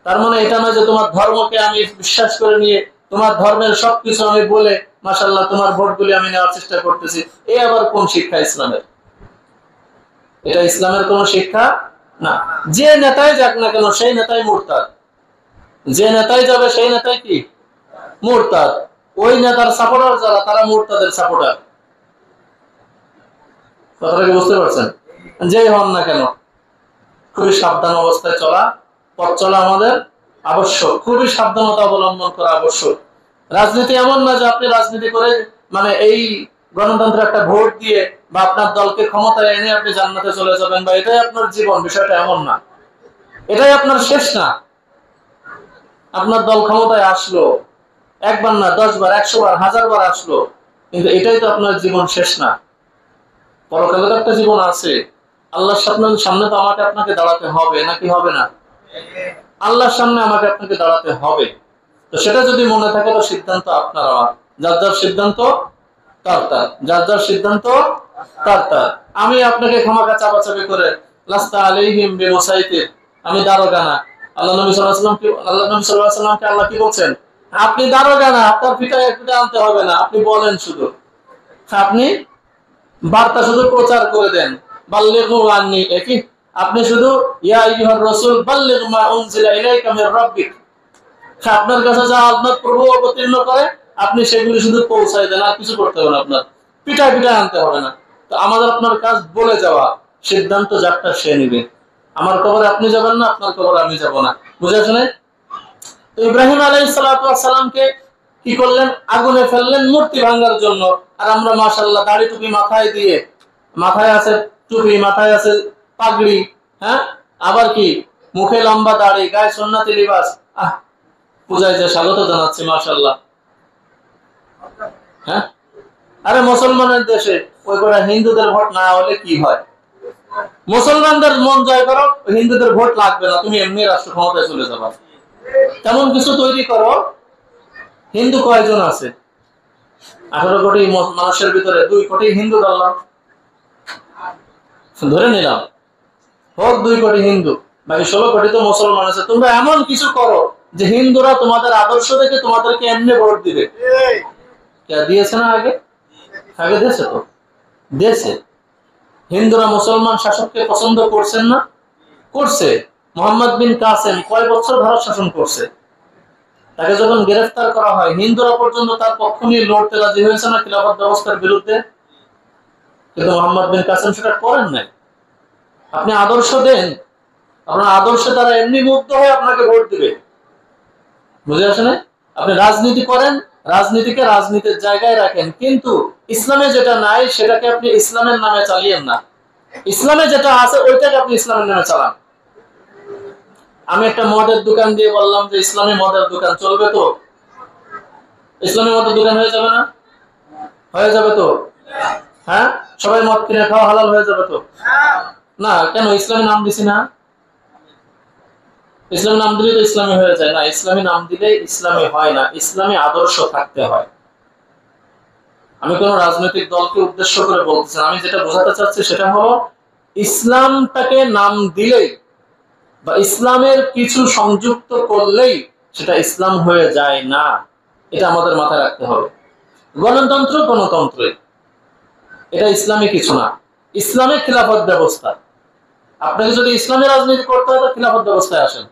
তার মানে এটা নয় যে তোমার ধর্মকে আমি বিশ্বাস করে নিয়ে তোমার ধর্মের সবকিছু আমি বলে মাশাআল্লাহ তোমার ভোটগুলি আমি নেওয়ার চেষ্টা করতেছি। এই আবার কোন শিক্ষা ইসলামের? এটা ইসলামের কোন শিক্ষা না। যে নেতাই যাক না কেন সেই নেতাই মুরতাদ, যে নেতাই যাবে সেই নেতাই কি মুরতাদ। ওই নেতার সাপোর্টার যারা, তারা মুরতাদের সাপোর্টার। কথাটা কি বুঝতে পারছেন? যেই হন না কেন, খুবই সাবধান অবস্থায় চলা, পথ চলা আমাদের আবশ্যক, খুবই সাবধানতা অবলম্বন করা আবশ্যক। রাজনীতি এমন না যে আপনি রাজনীতি করে মানে এই গণতন্ত্র একটা ভোট দিয়ে বা আপনার দলকে ক্ষমতায় এনে আপনি জান্নাতে চলে যাবেন বা এটাই আপনার জীবন, বিষয়টা এমন না। এটাই আপনার শেষ না। আপনার দল ক্ষমতায় আসলো, একবার না 10 বার, 100 বার, 1000 বার আসলো, কিন্তু এটাই তো আপনার জীবন শেষ না। পরকালে তো একটা জীবন আছে। আল্লাহর সামনে তো আমাকে আপনাকে দাঁড়াতে হবে, নাকি হবে না? আল্লাহর সামনে আমাকে আপনাকে দাঁড়াতে হবে। তো সেটা যদি মনে থাকে তো সিদ্ধান্ত আপনার আমার, যার যার সিদ্ধান্ত তার তার, যার যার সিদ্ধান্ত তার তার। আমি আপনাকে খামাখা চাপাচাপি করে লাস্তা আলাইহিম বিমুসাইতির, আমি দারোগা না। আল্লাহ নবী সাল্লাল্লাহু আলাইহি ওয়াসাল্লাম কি, আল্লাহ নবী সাল্লাল্লাহু আলাইহি ওয়াসাল্লামকে আল্লাহ কি বলছেন? আপনি দারোগা না, আপনার পিঠায় পিঠা আনতে হবে না, আপনি বলেন শুধু, আপনি বার্তা শুধু প্রচার করে দেন। বাল্লিগু আন্নি, একই, আপনি শুধু ইয়া আইয়ুহার রাসূল বাল্লিগ মা উনজিলা ইলাইকা মির রাব্বিক, আপনার কাছে যা আপনার প্রভু অবতীর্ণ করে আপনি সেগুলি শুধু পৌঁছায় দেন, আর কিছু করতে হবে না, আপনার পিঠায় পিঠায় আনতে হবে না। তো আমাদের আপনার কাজ বলে যাওয়া, সিদ্ধান্ত যারটা সে নিবে। আমার কবরে আপনি যাবেন না, আপনার কবরে আমি যাব না, বুঝে শুনে। তো ইব্রাহিম আলাইহিস সালাতু ওয়াস সালামকে কি করলেন? আগুনে ফেললেন মূর্তি ভাঙার জন্য। আর আমরা মাশাআল্লাহ দাড়ি টুপি মাথায় দিয়ে, মাথায় আছে টুপি, মাথায় আছে পাগড়ি, হ্যাঁ, আবার কি মুখে লম্বা দাড়ি, গায়ে সুন্নতি লিবাস, পূজায় যে স্বাগত জানাচ্ছি মাশাআল্লাহ। হ্যাঁ, আরে মুসলমানের দেশে ওই করে হিন্দুদের ভোট না হলে কি হয়? মুসলমানদের মন জয় করো, হিন্দুদের ভোট লাগবে না, তুমি এমনি রাষ্ট্র ক্ষমতায় চলে যাবা। তেমন কিছু তৈরি করো। হিন্দু কয়জন আছে? 18 কোটি মানুষের ভিতরে 2 কোটি হিন্দু ধরলাম, ধরে নিলাম, হোক 2 কোটি হিন্দু, বাকি 16 কোটি তো মুসলমান আছে। তোমরা এমন কিছু করো যে হিন্দুরা তোমাদের আদর্শ দেখে তোমাদেরকে এমনি ভোট দিবে। দিয়েছে না আগে? আগে দিয়েছে তো, দিয়েছে। হিন্দুরা মুসলমান শাসককে পছন্দ করছেন না? করছে। মোহাম্মদ বিন কাসেম কয় বছর ভারত শাসন করছে? তাকে যখন গ্রেফতার করা হয় হিন্দুরা পর্যন্ত তার পক্ষ নিয়ে লড়তে রাজি হয়েছে না খিলাফত ব্যবস্থার বিরুদ্ধে? কিন্তু মোহাম্মদ বিন কাসেম সেটা করেন নাই। আপনি আদর্শ দেন, আপনার আদর্শে তারা এমনি মুগ্ধ হয়ে আপনাকে ভোট দিবে, বুঝে আসে না? আপনি রাজনীতি করেন, রাজনীতিকে রাজনীতির জায়গায় রাখেন, কিন্তু ইসলামে যেটা নাই সেটাকে আপনি ইসলামের নামে চালিয়েন না। ইসলামে যেটা আছে ওইটাকে আপনি ইসলামের নামে চালান। আমি একটা মদের দোকান দিয়ে বললাম যে ইসলামী মদের দোকান, চলবে তো? ইসলামী মদের দোকান হয়ে যাবে না? হয়ে যাবে তো? হ্যাঁ, সবাই মদ কিনে খাওয়া হালাল হয়ে যাবে তো? না, কেন? ইসলামী নাম দিছি না। ইসলামী নাম দিলে তো ইসলামী হয়ে যায় না। ইসলামী নাম দিলে ইসলামী হয় না, ইসলামী আদর্শ থাকতে হয়। আমি কোন রাজনৈতিক দলকে উদ্দেশ্য করে বলতেছি না, আমি যেটা বোঝাতে চাচ্ছি সেটা হলো ইসলামটাকে নাম দিলেই বা ইসলামের কিছু সংযুক্ত করলেই সেটা ইসলাম হয়ে যায় না, এটা আমাদের মাথায় রাখতে হবে। গণতন্ত্র গণতন্ত্র, এটা ইসলামী কিছু না। ইসলামে খিলাফত ব্যবস্থা, আপনাকে যদি ইসলামী রাজনীতি করতে হয় তো খিলাফত ব্যবস্থায় আসেন,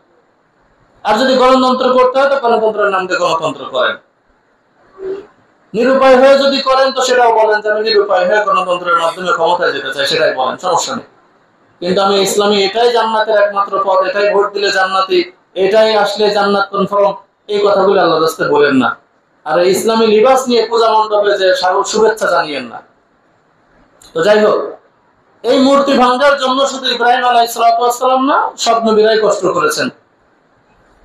আর যদি গণতন্ত্র করতে হয় তো গণতন্ত্রের নাম দিয়ে গণতন্ত্র করেন। নিরুপায় হয়ে যদি করেন তো সেটাও বলেন যে আমি নিরুপায় হয়ে গণতন্ত্রের মাধ্যমে ক্ষমতায় যেতে চাই, সেটাই বলেন, সমস্যা নেই। কিন্তু আমি ইসলামী এটাই জান্নাতের একমাত্র পথ, এটাই ভোট দিলে জান্নাতি, এটাই আসলে জান্নাত কনফার্ম, এই কথাগুলো আল্লাহর রাস্তায় বলেন না। আর ইসলামী লিবাস নিয়ে পূজা মণ্ডপে যে শুভেচ্ছা জানিয়েন না। তো যাই হোক, এই মূর্তি ভাঙ্গার জন্য শুধু ইব্রাহিম আলাইহিস সালাম না, সব নবীরাই কষ্ট করেছেন,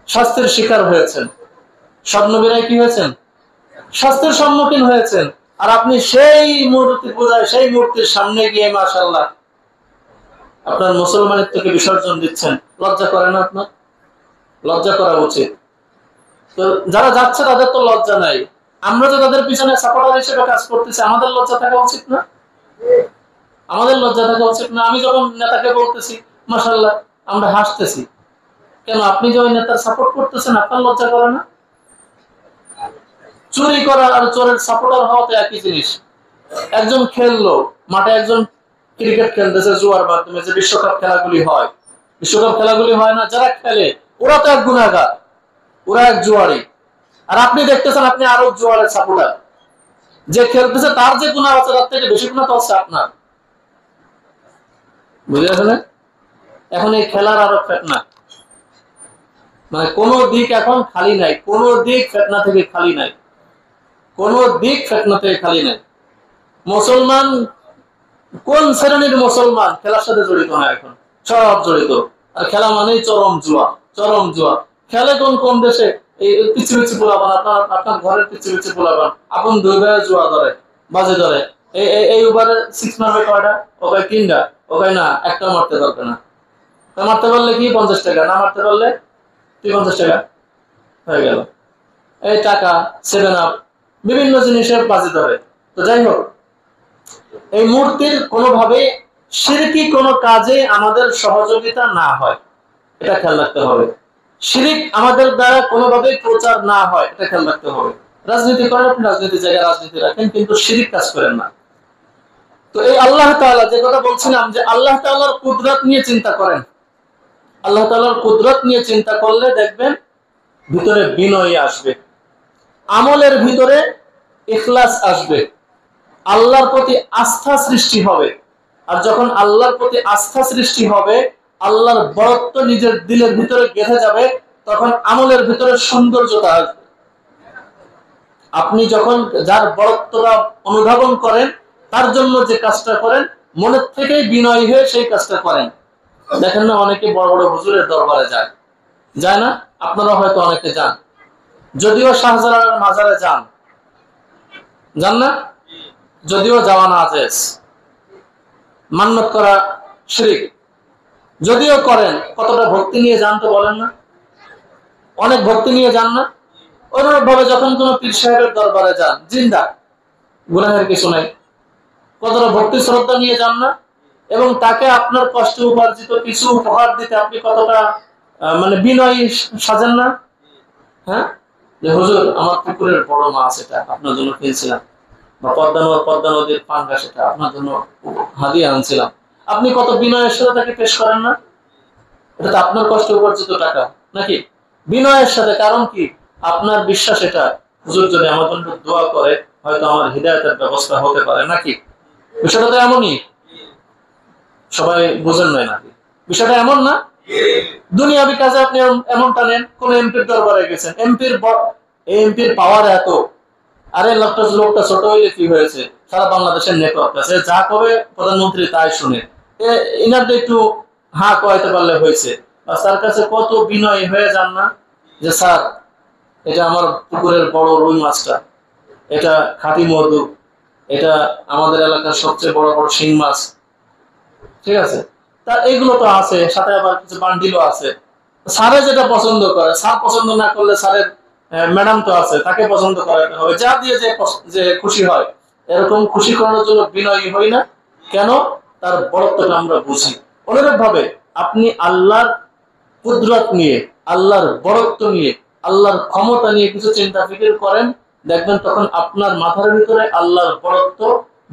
শাস্তির শিকার হয়েছেন। সব নবীরাই কি হয়েছেন? শাস্তির সম্মুখীন হয়েছেন। আর আপনি সেই মূর্তি পূজায়, সেই মূর্তির সামনে গিয়ে মাশাআল্লাহ আপনার মুসলমানিত্বকে বিসর্জন দিচ্ছেন। লজ্জা করে না আপনার? লজ্জা করা উচিত। তো যারা যাচ্ছে তাদের তো লজ্জা নাই, আমরা যে তাদের পিছনে সাপোর্টার হিসেবে কাজ করতেছি, আমাদের লজ্জা থাকা উচিত না? আমাদের লজ্জা থাকা উচিত না? আমি যখন নেতাকে বলতেছি মাশাআল্লাহ আমরা হাসতেছি, কেন আপনি যে ওই নেতার সাপোর্ট করতেছেন আপনার লজ্জা করে না? চুরি করা আর চোরের সাপোর্টার হওয়া তো একই জিনিস। একজন খেললো মাঠে, একজন ক্রিকেট খেলতেছে জুয়ার মাধ্যমে, যে বিশ্বকাপ খেলাগুলি হয়, বিশ্বকাপ খেলাগুলি হয় না, যারা খেলে ওরা তো এক গুনাহগার, ওরা এক জুয়ারি। আর আপনি দেখতেছেন আপনি আরো জুয়ারের সাপোর্টার, যে খেলতেছে তার যে গুনাহ আছে তার থেকে বেশি গুনাহ তো হচ্ছে আপনার, বুঝে আসলে? এখন এই খেলার আরো ফেতনা, মানে কোনো দিক এখন খালি নাই, কোনো দিক ফিতনা থেকে খালি নাই, কোনো দিক ফিতনা থেকে খালি নাই। মুসলমান কোন শ্রেণীর মুসলমান খেলার সাথে জড়িত না? এখন সব জড়িত। আর খেলা মানেই চরম জুয়া, চরম জুয়া। খেলে কোন কোন দেশে? এই পিছু পিছু পোলাপান, আপনার ঘরের পিছু পিছু পোলাপান, আপন দুই ভাই জুয়া ধরে, বাজে ধরে। এই ওভারে 6 মারবে কয়টা? ওকে 3টা। ওকে না, একটা মারতে পারবে না। মারতে পারলে কি 50 টাকা, না মারতে পারলে 50 টাকা হয়ে গেল। এই টাকা, 7 আপ, বিভিন্ন জিনিসের বাজে ধরে। তো যাই হোক, এই মূর্তির কোনোভাবে শিরকি কোনো কাজে আমাদের সহযোগিতা না হয়, এটা খেয়াল রাখতে হবে। শিরিক আমাদের দ্বারা কোনোভাবে প্রচার না হয়, এটা খেয়াল রাখতে হবে। রাজনীতি করেন আপনি, রাজনীতির জায়গায় রাজনীতি রাখেন, কিন্তু শিরিক কাজ করেন না। তো এই আল্লাহ তাআলা, যে কথা বলছিলাম যে আল্লাহ তাআলার কুদরত নিয়ে চিন্তা করেন। আল্লাহ তাআলার কুদরত নিয়ে চিন্তা করলে দেখবেন ভিতরে বিনয় আসবে, আমলের ভিতরে ইখলাস আসবে, আল্লাহর প্রতি আস্থা সৃষ্টি হবে। আর যখন আল্লাহর প্রতি আস্থা সৃষ্টি হবে, আল্লাহর বড়ত্ব নিজের দিলের ভিতরে গেঁথে যাবে, তখন আমলের ভিতরে সৌন্দর্যতা আসবে। আপনি যখন যার বড়ত্বটা অনুধাবন করেন, তার জন্য যে কাজটা করেন, মনের থেকেই বিনয়ী হয়ে সেই কাজটা করেন। দেখেন না, অনেকে বড় বড় হুজুরের দরবারে যায়, যায় না? আপনারা হয়তো অনেকে যান, যদিও শাহজালালের মাজারে যান, যান না? যদিও যাওয়া না জায়েজ, মান্নত করা শিরক, যদিও করেন, কতটা ভক্তি নিয়ে যান তো বলেন না? অনেক ভক্তি নিয়ে যান না? অনুরূপ ভাবে যখন কোন পীর সাহেবের দরবারে যান, জিন্দা, গুনাহের কিছু নাই, কতটা ভক্তি শ্রদ্ধা নিয়ে যান না? এবং তাকে আপনার কষ্ট উপার্জিত কিছু উপহার দিতে আপনি কতটা মানে বিনয়ী সাজেন না? হ্যাঁ, যে হুজুর আমার পুকুরের বড় মাছ, এটা আপনার জন্য কিনছিলাম, বা পদ্মা নদীর পাঙ্গা, সেটা আপনার জন্য হাদিয়া আনছিলাম। আপনি কত বিনয়ের সাথে তাকে পেশ করেন না? এটা তো আপনার কষ্ট উপার্জিত টাকা, নাকি? বিনয়ের সাথে। কারণ কি? আপনার বিশ্বাস এটা, হুজুর যদি আমার জন্য দোয়া করে, হয়তো আমার হিদায়াতের ব্যবস্থা হতে পারে, নাকি? বিষয়টা তো এমনই। সবাই বুঝেন নাই নাকি? বিষয়টা এমন না? দুনিয়াবি কাজে আপনি এমনটা নেন, কোন এমপির দরবারে গেছেন, এমপির পাওয়ার এত, আরে লোকটা ছোট হইলে কি হয়েছে, সারা বাংলাদেশের নেটওয়ার্ক আছে, যা করে প্রধানমন্ত্রী তাই শুনে, ইনারদের একটু হা করাইতে পারলে হয়েছে। তার কাছে কত বিনয় হয়ে যান না, যে স্যার, এটা আমার পুকুরের বড় রুই মাছটা, এটা খাঁটি মধু, এটা আমাদের এলাকার সবচেয়ে বড় বড় শিং মাছ, ঠিক আছে? তা এগুলো তো আছে, সাথে আবার কিছু বান্ডিলও আছে। স্যারে যেটা পছন্দ করে, স্যার পছন্দ না করলে স্যারের ম্যাডাম তো আছে, তাকে পছন্দ করাতে হবে, যা দিয়ে যে খুশি হয়। এরকম খুশি করানোর জন্য বিনয়ী হই না কেন? তার বড়ত্বটা আমরা বুঝি। অনুরূপ ভাবে আপনি আল্লাহর কুদরত নিয়ে, আল্লাহর বড়ত্ব নিয়ে, আল্লাহর ক্ষমতা নিয়ে কিছু চিন্তা ফিকির করেন, দেখবেন তখন আপনার মাথার ভিতরে আল্লাহর বড়ত্ব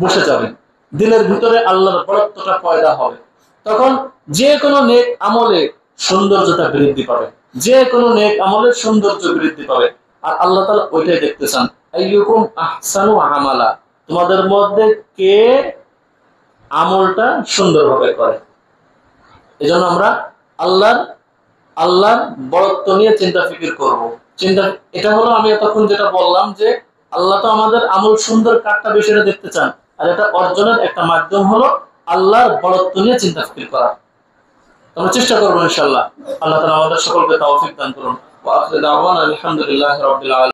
বসে যাবে, দিলের ভিতরে আল্লাহর বড়ত্বটা পয়দা হবে। তখন যে কোনো নেক আমলে সৌন্দর্যতা বৃদ্ধি পাবে, যে কোনো নেক আমলের সৌন্দর্য বৃদ্ধি পাবে। আর আল্লাহ তাআলা ওইটাই দেখতে চান, আইয়ুকুম আহসানু আমালা, তোমাদের মধ্যে কে আমলটা সুন্দরভাবে করে। এজন্য আমরা আল্লাহর বড়ত্ব নিয়ে চিন্তা ফিকির করব। এটা হলো আমি এতক্ষণ যেটা বললাম, যে আল্লাহ তো আমাদের আমল সুন্দর কাটটা বিষয়টা দেখতে চান, আর এটা অর্জনের একটা মাধ্যম হলো আল্লাহর বড়ত্ব নিয়ে চিন্তা ফিকির করা। আমরা চেষ্টা করবো ইনশাআল্লাহ। আল্লাহ তাআলা আমাদের সকলকে তৌফিক দান করুন। ওয়া আখিরু দাওয়ানা আলহামদুলিল্লাহি রাব্বিল আলামিন।